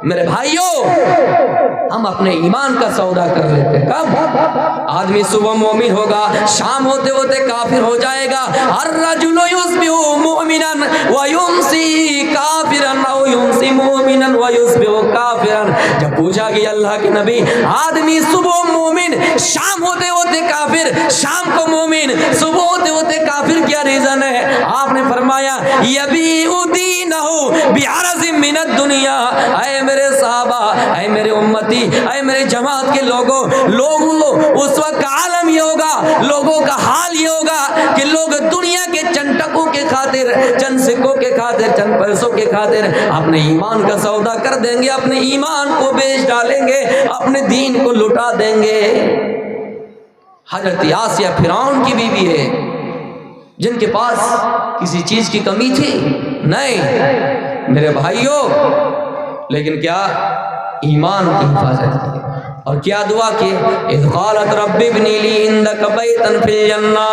میرے بھائیوں ہم اپنے ایمان کا سودا کر لیتے ہیں. کب؟ آدمی صبح مومن ہوگا، شام ہوتے ہوتے کافر ہو جائے گا. الرجل یصبح مؤمنا ویمسی کافرا او یمسی مؤمنا ویصبح کافرا. جب پوچھا کہ اللہ کے نبی آدمی صبح مومن شام ہوتے ہوتے کافر، شام کو مومن صبح ہوتے ہوتے کافر، کیا ریزن ہے؟ آپ نے فرمایا یبیع دینہ بعرض من الدنیا. اے میرے صحابہ، اے میرے امتی، اے میرے جماعت کے لوگوں اس وقت عالم یہ ہوگا، لوگوں کا حال یہ ہوگا کہ لوگ دنیا کے چند ٹکوں کے خاطر، چند سکوں کے خاطر، چند پیسوں کے خاطر اپنے ایمان کا سودا کر دیں گے، اپنے ایمان کو بیچ ڈالیں گے، اپنے دین کو لٹا دیں گے. حضرت آسیہ فرعون کی بیوی ہے جن کے پاس کسی چیز کی کمی تھی نہیں میرے بھائیوں، لیکن کیا ایمان کی حفاظت کی اور کیا دعا کی. اذ قالت رب ابن لی عندک بیتا فی الجنہ.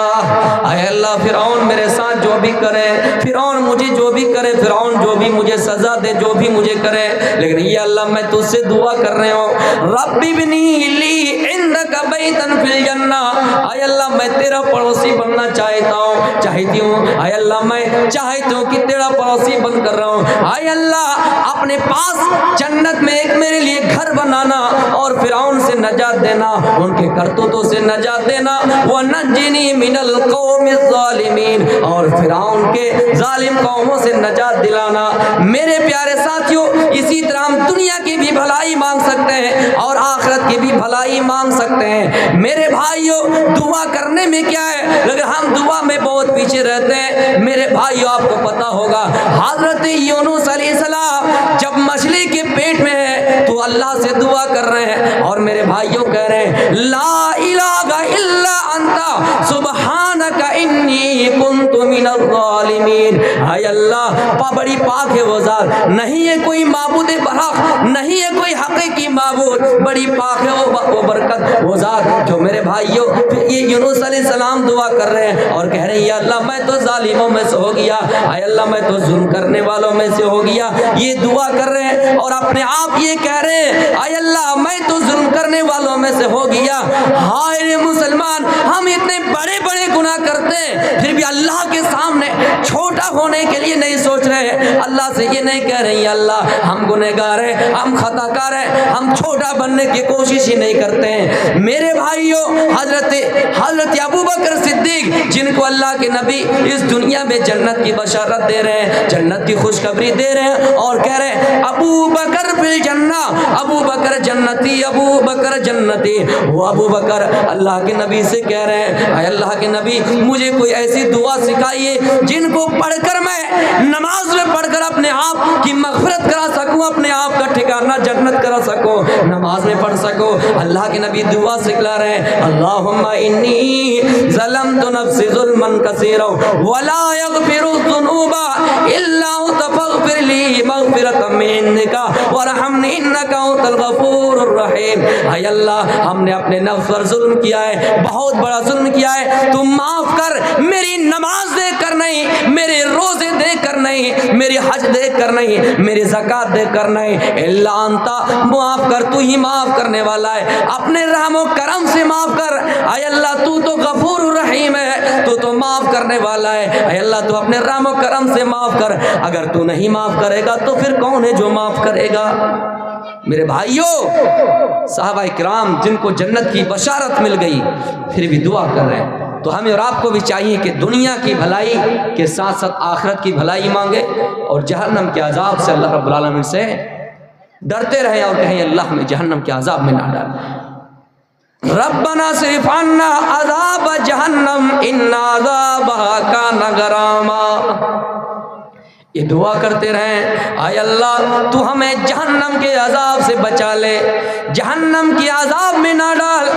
اے اللہ فرعون میرے ساتھ جو بھی کرے، فرعون مجھے جو بھی کرے، فرعون جو بھی مجھے سزا دے، جو بھی مجھے کرے، لیکن یہ اللہ میں تجھ سے دعا کر رہا ہوں، رب ابن لی عندک بیتا فی الجنہ. اے اللہ میں تیرا پڑوسی بننا چاہتی ہوں. اے اللہ میں چاہتی ہوں کہ تیرا پڑوسی بن کر رہا ہوں. اے اللہ اپنے پاس جنت میں ایک میرے لیے گھر بنانا اور فرعون سے نجات دینا، ان کے کرتوتوں سے نجات دینا. وَنَجِّنِي مِنَ الْقَوْمِ الظَّالِمِينَ، اور فرعون کے ظالم قوموں سے نجات دلانا. میرے پیارے ساتھیوں، اسی طرح ہم دنیا کی بھی بھلائی مانگ سکتے ہیں اور آخرت کی بھی بھلائی مانگ سکتے ہیں. میرے بھائیوں دعا کرنے میں کیا ہے، لیکن ہم دعا میں بہت پیچھے رہتے ہیں. میرے بھائیوں آپ کو پتا ہوگا حضرت یونس علیہ السلام جب مچھلی کے پیٹ میں ہے تو اللہ سے دعا کر رہے ہیں اور میرے بھائیوں کہہ رہے ہیں لا الہ الا انت سبحانک انی کنت من الظالمین. اے اللہ بڑی پاک ہے وہ ذات، نہیں ہے کوئی معبود برحق، نہیں ہے کوئی حقیقی معبود، بڑی پاک ہے وہ برکت وہ ذات. جو میرے بھائیوں یہ یونس علیہ السلام دعا کر رہے ہیں اور کہہ رہے ہیں یا اللہ میں تو ظالموں میں سے ہو گیا، اے اللہ میں تو ظلم کرنے والوں میں سے ہو گیا. یہ دعا کر رہے ہیں اور اپنے آپ یہ کہہ رہے ہیں اے اللہ میں تو ظلم کرنے والوں میں سے ہو گیا. ہائے مسلمان، ہم اتنے بڑے بڑے گناہ کرتے ہیں پھر بھی اللہ کے سامنے چھوٹا ہونے کے لیے نہیں سوچ رہے ہیں. اللہ سے یہ نہیں کہہ رہے ہیں اللہ ہم گنہگار ہیں، ہم خطا کار ہیں، ہم چھوٹا بننے کی کوشش ہی نہیں کرتے ہیں. میرے بھائیوں حضرت ابو بکر صدیق جن کو اللہ کے نبی اس دنیا میں جنت کی بشارت دے رہے ہیں، جنت کی خوشخبری دے رہے ہیں اور کہہ رہے ہیں ابو بکر فی الجنہ، ابو بکر جنتی، ابو بکر جنتی. وہ ابو بکر اللہ کے نبی سے کہہ رہے ہیں اے اللہ کے نبی مجھے کوئی ایسی دعا سکھائیے جن کو پڑھ کر میں نماز میں پڑھ کر اپنے آپ کی مغفرت کرا سکوں، اپنے آپ کا ٹھکانہ جنت کرا سکوں، نماز میں پڑھ سکوں. اللہ کے نبی دعا سکھلا رہے ہیں اللہم انی ظلمت نفسی ظلما کثیرا ولا یغفر الذنوب الا انت فاغفر لی مغفرۃ من عندک وارحمنی انک انت الغفور الرحیم. اے اللہ ہم نے اپنے نفس پر ظلم کیا ہے، بہت بڑا ظلم کیا ہے، تم معاف کر. میری نماز دیکھ کر نہیں، میرے روزے دیکھ کر نہیں، میری حج دیکھ کر نہیں، میری زکات دیکھ کر نہیں، الا انت معاف کر، تو ہی معاف کرنے والا ہے، اپنے رحم و کرم سے معاف کر. اے اللہ تو غفور الرحیم ہے، تو معاف کرنے والا ہے. اے اللہ تو اپنے رحم و کرم سے معاف کر، اگر تو نہیں معاف کرے گا تو پھر کون ہے جو معاف کرے گا. میرے بھائیوں صحابہ کرام جن کو جنت کی بشارت مل گئی پھر بھی دعا کر رہے ہیں. تو ہمیں اور آپ کو بھی چاہیے کہ دنیا کی بھلائی کے ساتھ ساتھ آخرت کی بھلائی مانگے اور جہنم کے عذاب سے اللہ رب العالمین سے ڈرتے رہیں اور کہیں اللہ ہمیں جہنم کے عذاب میں نہ ڈال. ربنا صرف عنا عذاب جہنم ان عذابها کان غراما. یہ دعا کرتے رہیں اے اللہ تو ہمیں جہنم کے عذاب سے بچا لے، جہنم کی عذاب میں نہ ڈال.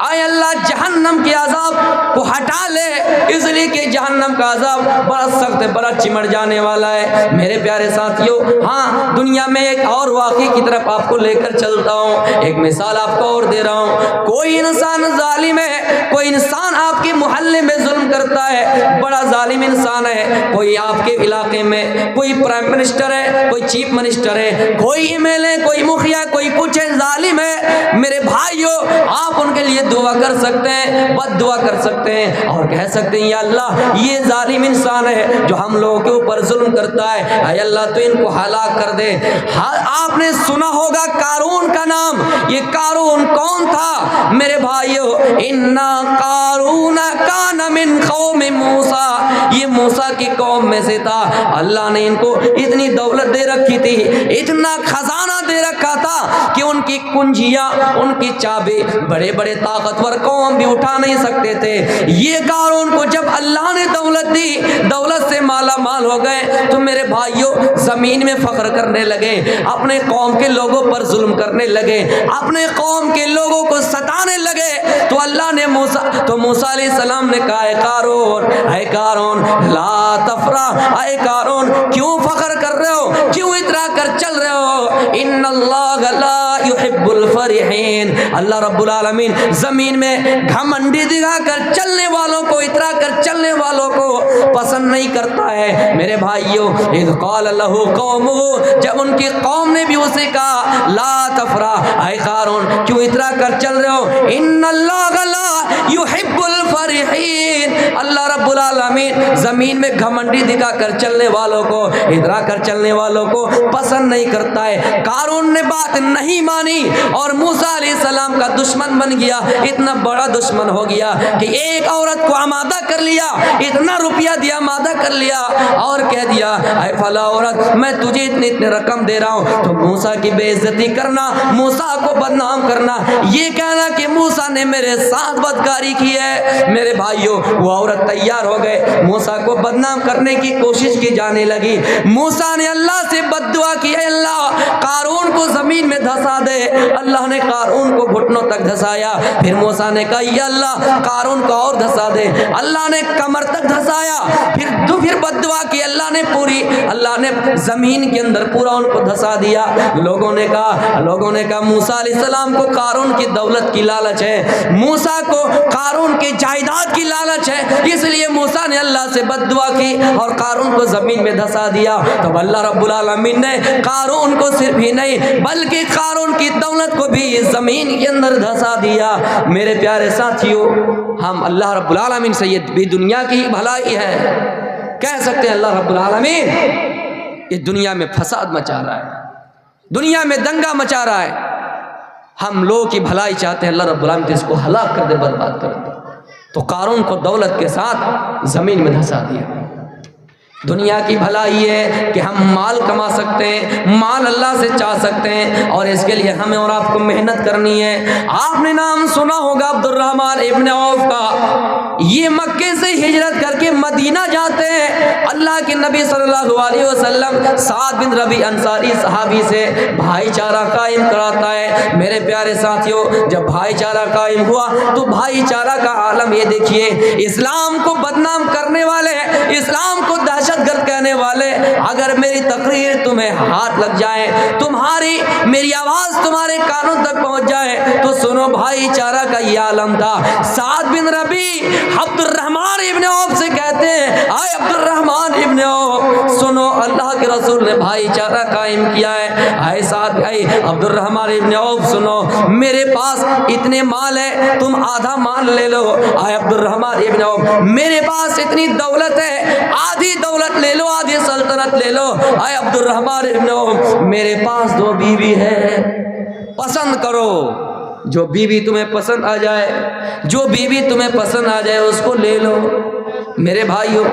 اے اے اللہ جہنم کے عذاب کو ہٹا لے، اس لیے کہ جہنم کا عذاب بڑا سخت ہے، بڑا چمٹ جانے والا ہے۔ میرے پیارے ساتھیوں، ہاں دنیا میں ایک اور واقعے کی طرف آپ کو لے کر چلتا ہوں، ایک مثال آپ کو اور دے رہا ہوں۔ کوئی انسان ظالم ہے، کوئی انسان آپ کے محلے میں ظلم کرتا ہے، بڑا ظالم انسان ہے، کوئی آپ کے علاقے میں کوئی پرائم منسٹر ہے، کوئی چیف منسٹر ہے، کوئی ایم ایل اے، کوئی مکھیا، کوئی کچھ ہے، ظالم ہے، میرے بھائیو آپ ان کے لیے دعا کر سکتے ہیں، بد دعا کر سکتے ہیں اور کہہ سکتے ہیں یا اللہ یہ ظالم انسان ہے جو ہم لوگوں کے اوپر ظلم کرتا ہے، اے اللہ تو ان کو ہلاک کر دے۔ آپ نے سنا ہوگا قارون کا نام، یہ قارون کون تھا میرے بھائیو؟ اِنَّا قَارُونَ كَانَ مِنْ قَوْمِ مُوسَىٰ، یہ موسیٰ کی قوم میں سے تھا۔ اللہ نے ان کو اتنی دولت دے رکھی تھی، اتنا خزانہ دے رکھا تھا کہ ان کی کنجیاں، ان کی چابی بڑے بڑے طاقتور قوم بھی اٹھا نہیں سکتے تھے۔ یہ قارون کو جب اللہ نے دولت دی، دولت سے مالا مال ہو گئے تو میرے بھائیوں زمین میں فخر کرنے لگے، اپنے قوم کے لوگوں پر ظلم کرنے لگے، اپنے قوم کے لوگوں کو ستانے لگے۔ تو اللہ نے موسیٰ علیہ السلام نے کہا اے قارون لا تفرح، اے قارون کیوں فخر کر رہے ہو، کیوں اترا کر چل رہے ہو؟ ان اللہ لا يحب الفرحین، اللہ رب العالمین زمین میں گھمنڈی دکھا کر چلنے والوں کو، اترا کر چلنے والوں کو پسند نہیں کرتا ہے۔ میرے بھائیوں اذ قال له قومه، جب ان کی قوم نے بھی اسے کہا لا تفرح، اے قارون کیوں اترا کر چل رہے ہو؟ ان اللہ لا يحب الفرحین، اللہ رب العالمین زمین میں گھمنڈی دکھا کر چلنے والوں کو، اترا کر چلنے والوں کو پسند نہیں کرتا ہے۔ قارون نے بات نہیں مانی اور موسیٰ علیہ السلام کا دشمن بن گیا، اتنا بڑا دشمن ہو گیا کہ ایک عورت کو آمادہ کر لیا، اتنا روپیہ دیا آمادہ کر لیا اور کہہ دیا اے فلاں عورت میں تجھے اتنی رقم دے رہا ہوں، تو موسیٰ کی بے عزتی کرنا، موسیٰ کو بدنام کرنا، یہ کہنا کہ موسیٰ نے میرے ساتھ بدکاری کی ہے۔ میرے بھائیوں وہ عورت تیار ہو گئے، موسیٰ کو بدنام کرنے کی کوشش کی جانے لگی۔ موسیٰ نے اللہ سے بد دعا کی اے اللہ قارون کو زمین میں دھسا دے، اللہ نے قارون کو گھٹنوں تک دھسایا۔ پھر موسیٰ نے کہا یا اللہ قارون کو اور دھسا دے، اللہ نے کمر تک دھسایا۔ پھر بد دعا کی، اللہ نے زمین کے اندر پورا ان کو دھسا دیا۔ لوگوں نے کہا موسیٰ علیہ السلام کو قارون کی دولت کی لالچ ہے، موسیٰ کو قارون کے جائیداد کی لالچ ہے، اس لیے موسیٰ نے اللہ سے بد دعا کی اور قارون کو زمین میں دھسا دیا۔ تو اللہ رب العالمین نے قارون کو صرف ہی نہیں بلکہ قارون کی دولت کو بھی زمین کے اندر دھسا دیا۔ میرے پیارے ساتھیوں ہم اللہ رب العالمین سے یہ بھی دنیا کی بھلائی ہے، کہہ سکتے ہیں اللہ رب العالمین اس دنیا میں فساد مچا رہا ہے، دنیا میں دنگا مچا رہا ہے، ہم لوگوں کی بھلائی چاہتے ہیں، اللہ رب العالمین اس کو ہلاک کر دے، برباد کر دے۔ تو قارون کو دولت کے ساتھ زمین میں دھسا دیا۔ دنیا کی بھلائی ہے کہ ہم مال کما سکتے ہیں، مال اللہ سے چاہ سکتے ہیں، اور اس کے لیے ہمیں اور آپ کو محنت کرنی ہے۔ آپ نے نام سنا ہوگا عبد الرحمن ابن عوف کا، یہ مکے سے ہجرت کر کے مدینہ جاتے ہیں۔ اللہ کے نبی صلی اللہ علیہ وسلم سعد بن ربیع انصاری صحابی سے بھائی چارہ قائم کراتا ہے۔ میرے پیارے ساتھیوں جب بھائی چارہ قائم ہوا تو بھائی چارہ کا عالم یہ دیکھیے، اسلام کو بدنام کرنے والے، اسلام کو دہشت گرد کہنے والے، اگر میری تقریر تمہیں ہاتھ لگ جائے، میری آواز تمہارے کانوں تک پہنچ جائے تو سنو، بھائی چارہ کا یہ عالم تھا۔ سعد بن ربیع عبد الرحمن ابن عوف سے کہتے ہیں اے عبد الرحمن ابن عوف سنو، اللہ کے رسول نے بھائی چارہ قائم کیا ہے، اے سعد اے عبد الرحمن ابن عوف سنو، میرے پاس اتنے مال ہے، تم آدھا مال لے لو۔ اے عبد الرحمن ابن عوف میرے پاس اتنی دولت ہے، آدھی دولت لے لو، آدھی سلطنت لے لو۔ اے عبد الرحمن ابن عوف میرے پاس 2 بیوی ہے، پسند کرو، جو بیوی تمہیں پسند آ جائے، جو بیوی تمہیں پسند آ جائے اس کو لے لو۔ میرے بھائیوں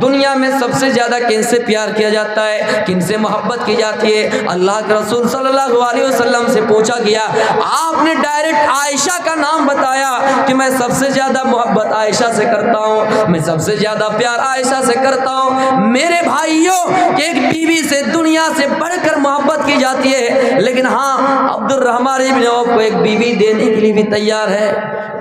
دنیا میں سب سے زیادہ کن سے پیار کیا جاتا ہے, کن سے محبت کی جاتی ہے؟ اللہ کے رسول صلی اللہ علیہ وسلم سے پوچھا گیا, آپ نے ڈائریکٹ عائشہ کا نام بتایا کہ میں سب سے زیادہ محبت عائشہ سے کرتا ہوں, میں سب سے زیادہ پیار عائشہ سے کرتا ہوں. میرے بھائیوں ایک بیوی سے دنیا سے بڑھ کر محبت کی جاتی ہے, لیکن ہاں عبد الرحمن ابن عوف کو ایک بیوی دینے کے لیے بھی تیار ہے.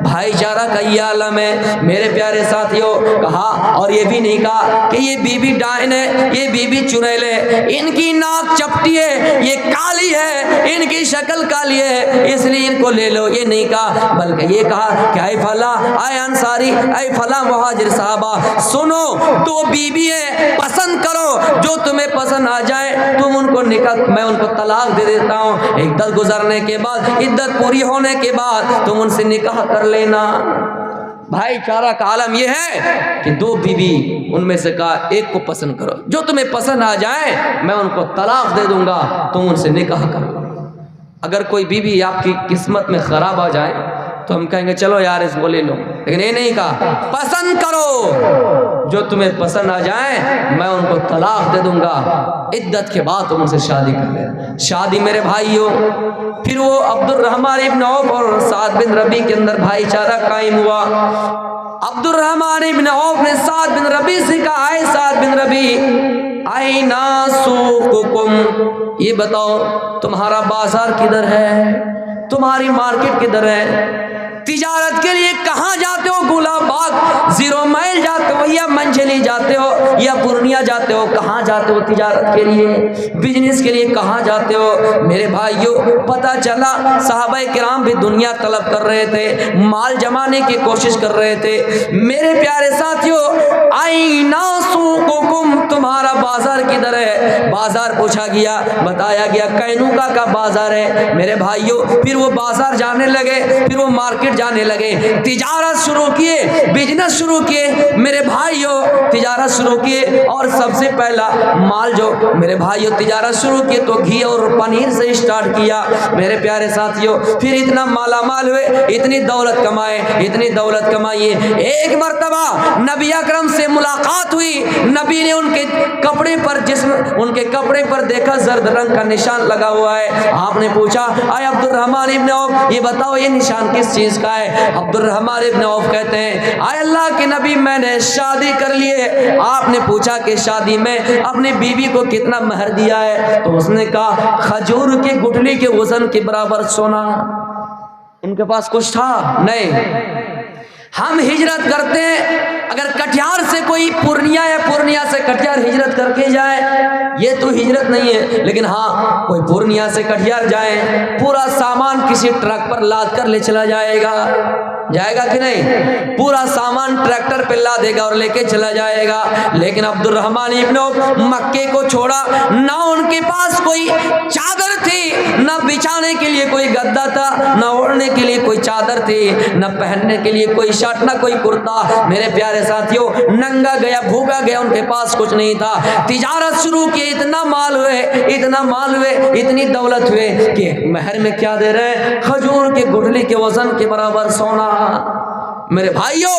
بھائی چارہ کا یہ عالم ہے میرے پیارے ساتھیوں. کہا اور یہ بھی نہیں کہا کہ یہ بیوی ڈائن ہے, یہ بیوی چڑیل ہے, ان کی ناک چپٹی ہے, یہ کالی ہے, ان کی شکل کالی ہے اس لیے ان کو لے لو, یہ نہیں کہا, بلکہ یہ کہا کہ اے فلاں, اے انصاری, اے فلاں مہاجر صحابہ, سنو تو بیوی ہے, پسند کرو, جو تمہیں پسند آ جائے تم ان کو نکاح, میں ان کو طلاق دے دیتا ہوں, عدت گزرنے کے بعد, عدت پوری ہونے کے بعد تم ان سے نکاح کر لینا. بھائی چارہ کا عالم یہ ہے کہ دو بیوی ان میں سے کہا ایک کو پسند کرو, جو تمہیں پسند آ جائے میں ان کو طلاق دے دوں گا, تم ان سے نکاح کرو. اگر کوئی بیوی آپ کی قسمت میں خراب آ جائے تو ہم کہیں گے چلو یار اس کو لے لو, لیکن یہ نہیں کہا پسند کرو, جو تمہیں پسند آ جائے میں ان کو طلاق دے دوں گا, عدت کے بعد تم ان سے شادی کر لے. شادی میرے بھائیوں پھر وہ عبد الرحمن ابن عوف اور سعد بن ربیع کے اندر بھائی چارہ قائم ہوا. عبد الرحمن ابن عوف نے سعد بن ربیع سے کہا, اے سعد بن ربیع, اینا سوقکم, یہ بتاؤ تمہارا بازار کدھر ہے, تمہاری مارکیٹ کدھر ہے, تجارت کے لیے کہاں جاتے ہو؟ گلاب باغ, زیرو مائل جاتے ہو یا منجلی جاتے ہو یا پورنیہ جاتے ہو, کہاں جاتے ہو تجارت کے لیے, بزنس کے لیے کہاں جاتے ہو؟ میرے بھائیوں پتہ چلا صحابہ کرام بھی دنیا طلب کر رہے تھے, مال جمانے کی کوشش کر رہے تھے. میرے پیارے ساتھیوں اینا سوقکم, تمہارا بازار کدھر ہے؟ بازار پوچھا گیا, بتایا گیا قینوقہ کا بازار ہے. میرے بھائیوں پھر وہ بازار جانے لگے, پھر وہ مارکیٹ جانے لگے, تجارت شروع کیے, بزنس شروع کیے. میرے بھائیوں تجارت شروع کیے اور سب سے پہلا مال جو میرے بھائیوں تجارت شروع کیے تو گھی اور پنیر سے اسٹارٹ کیا. میرے پیارے ساتھیوں پھر اتنا مالا مال ہوئے, اتنی دولت کمائے, اتنی دولت کمائی. ایک مرتبہ نبی اکرم سے ملاقات ہوئی, نبی نے ان کے کپڑے پر ان کے کپڑے پر دیکھا زرد رنگ کا نشان لگا ہوا ہے. آپ نے پوچھا اے عبد الرحمن ابن عوف یہ بتاؤ یہ نشان کس چیز کا ہے؟ عبد الرحمن ابن عوف کہتے ہیں اے اللہ کے نبی میں نے شادی کر لی ہے. آپ نے پوچھا کہ شادی میں اپنی بیوی کو کتنا مہر دیا ہے؟ تو اس نے کہا کھجور کی گٹھلی کے وزن کے برابر سونا. ان کے پاس کچھ تھا نہیں. ہم ہجرت کرتے ہیں, اگر کٹیہار سے کوئی پورنیہ یا پورنیہ سے کٹیہار ہجرت کر کے جائے یہ تو ہجرت نہیں ہے, لیکن ہاں کوئی پورنیہ سے کٹیہار جائے پورا سامان کسی ٹرک پر لاد کر لے چلا جائے گا, جائے گا کہ نہیں؟ پورا سامان ٹریکٹر پہ لا دے گا اور لے کے چلا جائے گا. لیکن عبد الرحمن ابن عوف مکے کو چھوڑا, نہ ان کے پاس کوئی چادر تھی, نہ بچھانے کے لیے کوئی گدا تھا, نہ اوڑھنے کے لیے کوئی چادر تھی, نہ پہننے کے لیے کوئی شرٹ, نہ کوئی کرتا. میرے پیارے ساتھیوں ننگا گیا, بھوکا گیا, ان کے پاس کچھ نہیں تھا. تجارت شروع کی, اتنا مال ہوئے, اتنا مال ہوئے, اتنی دولت ہوئے کہ مہر میں کیا دے رہے ہیں؟ کھجور کے گٹھلی کے وزن کے برابر سونا. میرے بھائیوں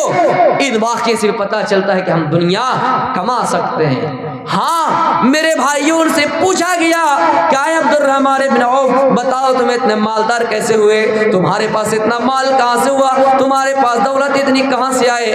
اس واقعے سے پتہ چلتا ہے کہ ہم دنیا کما سکتے ہیں. ہاں میرے بھائیوں ان سے پوچھا گیا کیا ہے عبد الرحمن ابن عوف بتاؤ تم اتنے مالدار کیسے ہوئے, تمہارے پاس اتنا مال کہاں سے ہوا, تمہارے پاس دولت اتنی کہاں سے آئے؟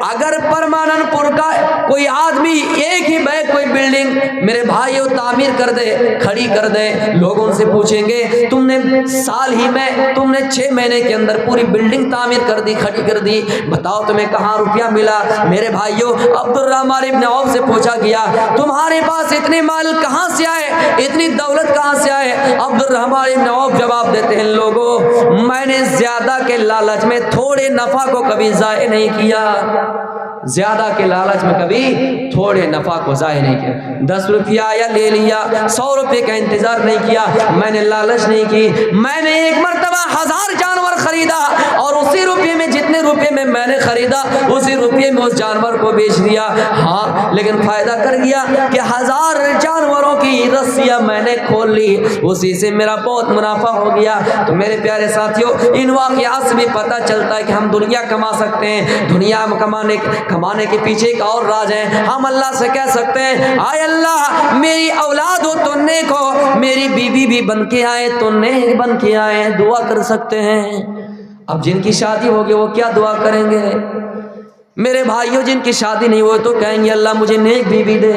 اگر پرمانن پور کا کوئی آدمی ایک ہی بیگ کوئی بلڈنگ میرے بھائیوں تعمیر کر دے, کھڑی کر دے, لوگ ان سے پوچھیں گے تم نے سال ہی میں, تم نے 6 مہینے کے اندر پوری بلڈنگ تعمیر کر دی, کھڑی کر دی, بتاؤ تمہیں کہاں روپیہ ملا؟ میرے بھائیوں عبد الرحمن ابن عوف سے پوچھا گیا تمہارے پاس اتنے مال کہاں سے آئے, اتنی دولت کہاں سے آئے؟ عبد الرحمن ابن عوف جواب دیتے ہیں لوگوں میں نے زیادہ کے لالچ میں تھوڑے نفع کو کبھی ضائع نہیں کیا, زیادہ کے لالچ میں کبھی تھوڑے نفع کو ضائع نہیں کیا. 10 روپیہ آیا لے لیا, 100 روپے کا انتظار نہیں کیا, میں نے لالچ نہیں کی. میں نے ایک مرتبہ 1000 جانور خریدا اور اس اسی روپے میں جتنے روپے میں میں نے خریدا اسی روپے میں اس جانور کو بیچ دیا. ہاں لیکن فائدہ کر گیا کہ 1000 جانوروں کی رسیاں میں نے کھول لی, اسی سے میرا بہت منافع ہو گیا. تو میرے پیارے ساتھیوں, ان واقعات سے بھی پتہ چلتا ہے کہ ہم دنیا کما سکتے ہیں. دنیا کمانے کے پیچھے ایک اور راز ہے. ہم اللہ سے کہہ سکتے ہیں آئے اللہ میری اولاد ہو تو نیک ہو, میری بیوی بھی بن کے آئے تو نیک بن کے آئے, دعا کر سکتے ہیں. اب جن کی شادی ہوگی وہ کیا دعا کریں گے؟ میرے بھائیوں جن کی شادی نہیں ہوئی تو کہیں گے اللہ مجھے نیک بیوی دے.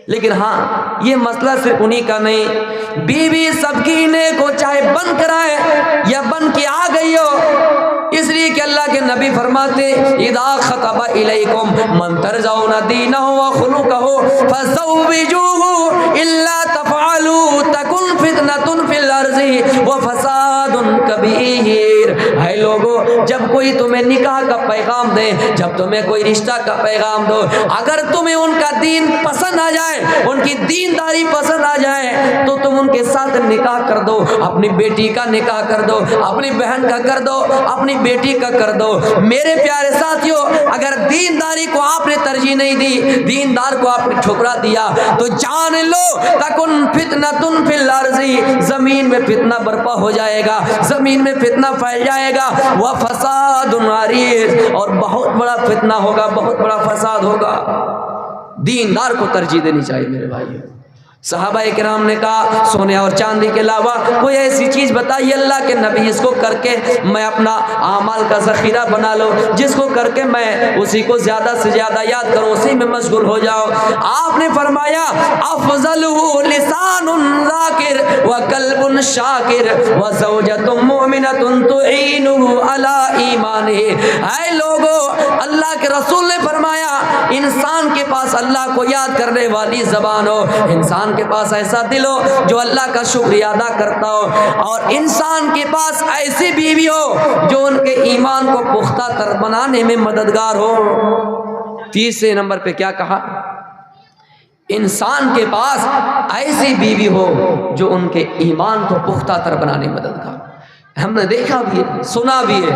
لیکن ہاں یہ مسئلہ صرف انہیں کا نہیں, بیوی سب کی نیک ہو, چاہے بن کر آئے یا بن کے آ گئی ہو. اس لیے کہ اللہ کے نبی فرماتے اذا خطب الیکم من ترضون دینہ وخلقہ فزوجوہ الا تفعلوا تکن فتنۃ فی الارض وفساد کبیر. اے لوگو جب کوئی تمہیں نکاح کا پیغام دے, جب تمہیں کوئی رشتہ کا پیغام دو, اگر تمہیں ان کا دین پسند آ جائے, ان کی دینداری پسند آ جائے تو تم ان کے ساتھ نکاح کر دو. اپنی بیٹی کا نکاح کر دو, اپنی بہن کا کر دو, اپنی بیٹی کا کر دو. میرے پیارے ساتھیوں اگر دینداری کو آپ نے ترجیح نہیں دی, دیندار کو آپ نے ٹھکرا دیا تو جان لو تکن فتنۃ فی الارض, زمین میں فتنہ برپا ہو جائے گا, زمین میں فتنہ پھیل جائے گا. وفساد عریض, اور بہت بڑا فتنہ ہوگا, بہت بڑا فساد ہوگا. دیندار کو ترجیح دینی چاہیے میرے بھائیوں. صحابہ کرام نے کہا سونے اور چاندی کے علاوہ کوئی ایسی چیز بتائیے اللہ کے نبی اس کو کر کے میں اپنا اعمال کا ذخیرہ بنا لو, جس کو کر کے میں اسی کو زیادہ سے زیادہ یاد کروں, اسی میں مشغول ہو جاؤ. آپ نے فرمایا افضلہ لسان ذاکر وقلب شاکر وزوجۃ مؤمنۃ تعینہ علی ایمانہ. اے لوگو اللہ کے رسول نے فرمایا انسان کے پاس اللہ کو یاد کرنے والی زبان ہو, انسان کے پاس ایسا دل ہو جو اللہ کا شکریہ ادا کرتا ہو, اور انسان کے پاس ایسی بیوی ہو جو ان کے ایمان کو پختہ تر بنانے میں مددگار ہو. تیسرے نمبر پہ کیا کہا؟ انسان کے پاس ایسی بیوی ہو جو ان کے ایمان کو پختہ تر بنانے میں مددگار. ہم نے دیکھا بھی ہے, سنا بھی ہے,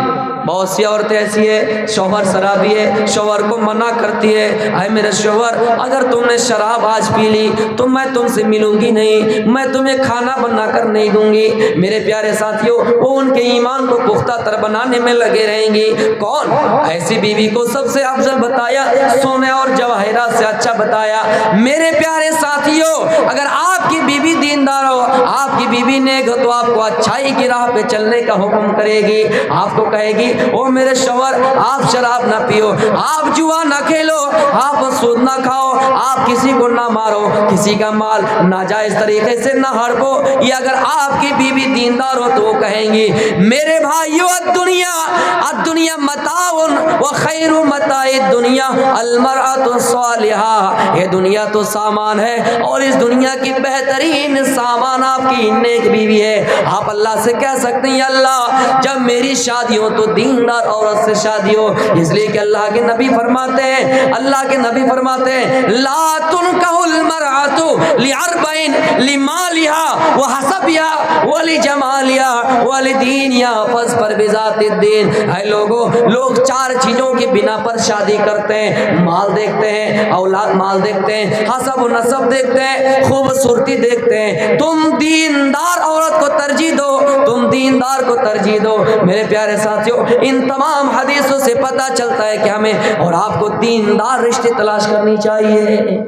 بہت سی عورتیں ایسی ہے شوہر شرابی ہے, شوہر کو منع کرتی ہے اے میرے شوہر اگر تم نے شراب آج پی لی تو میں تم سے ملوں گی نہیں, میں تمہیں کھانا بنا کر نہیں دوں گی. میرے پیارے ساتھیوں وہ ان کے ایمان کو پختہ تر بنانے میں لگے رہیں گی. کون ایسی بیوی کو سب سے افضل بتایا, سونے اور جواہرات سے اچھا بتایا. میرے پیارے ساتھیوں اگر آپ کی بیوی دیندار ہو, آپ کی بیوی نیک ہو تو آپ کو اچھائی کی راہ پہ چلنے کا حکم کرے گی. آپ کو کہے گی او میرے شوہر آپ شراب نہ پیو, آپ جوا نہ کھیلو, آپ سود نہ کھاؤ, آپ کسی کو نہ مارو, کسی کا مال ناجائز طریقے سے نہ ہڑپو. یہ اگر آپ کی بیوی دیندار ہو تو وہ کہیں گی میرے بھائیو الدنیا متاع وخیر متاع الدنیا المرأة الصالحہ. یہ دنیا تو سامان ہے اور اس دنیا کی بہترین سامان آپ کی نیک بیوی ہے. آپ اللہ سے کہہ سکتے ہیں اللہ جب میری شادی ہو تو دیندار عورت سے شادی ہو. اس لیے کہ اللہ کے نبی فرماتے ہیں لا تنکح المرأة لعربین لمالها وحسبها ولجمالها ولدینها فاظفر بذات الدین. اے لوگوں لوگ 4 چیزوں کی بنا پر شادی کرتے ہیں, مال دیکھتے ہیں, اولاد مال دیکھتے ہیں, حسب و نسب دیکھتے ہیں, خوبصورتی دیکھتے ہیں. تم دیندار عورت کو ترجیح دو, تم دیندار کو ترجیح دو. میرے پیارے ساتھیوں ان تمام حدیثوں سے پتہ چلتا ہے کہ ہمیں اور آپ کو دیندار رشتے تلاش کرنی چاہیے.